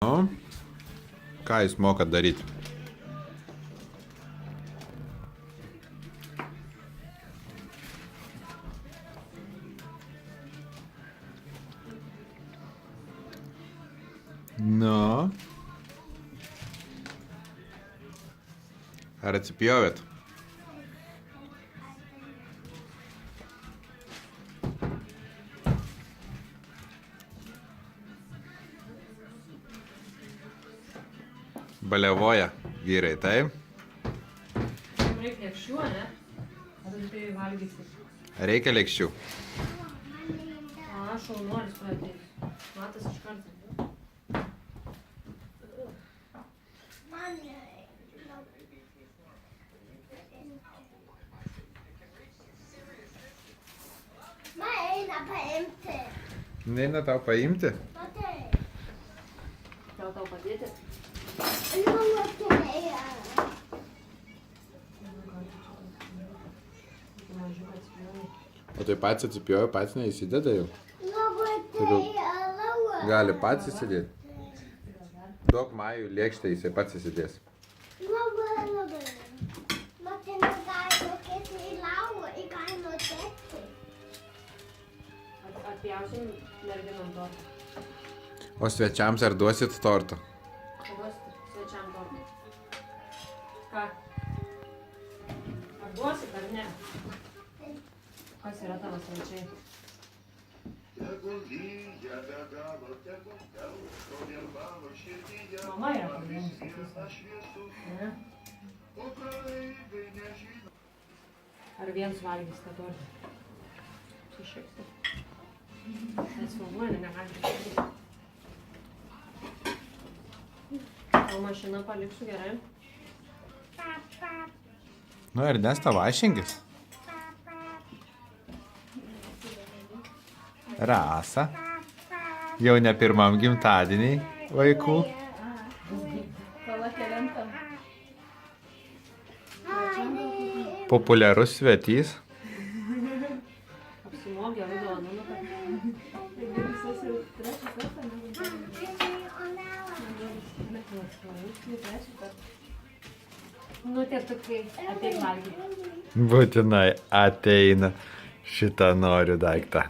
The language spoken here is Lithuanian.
Nu, ką jūs mokat daryti? Nu. Ar atsipjovėt? Balevoja vyrai, taip? Reikia lėkščių, ne? Ar tu tai valgysi? Reikia lėkščių. Šaunuolis pradės. Matas iš karto. Neina tau paimti? Gal tau padėti? O tai pats atsipjojo, pats neįsideda jau? Gali pats įsidėti. Duok Majų lėkštę, jisai pats įsidės. Atpjausim merginom tortą. O svečiams ar duosit tortą? Duosit svečiam tortą. Ką? Ar duosit ar ne? Kas yra tavo svečiai? Mama yra pagrindinis. Ne? Ar viens valgys tą tortą? Sušėksti. Nes filmuoja, negali. O mašiną paliksiu gerai. Nu, Ernesta vaišinkis. Rasa. Jau ne pirmam gimtadieniai vaikų. Populiarus svetys. Apsimok gerų dovanų. Nu, tėtukai, ateik valgyti. Būtinai ateina. Šitą noriu daiktą.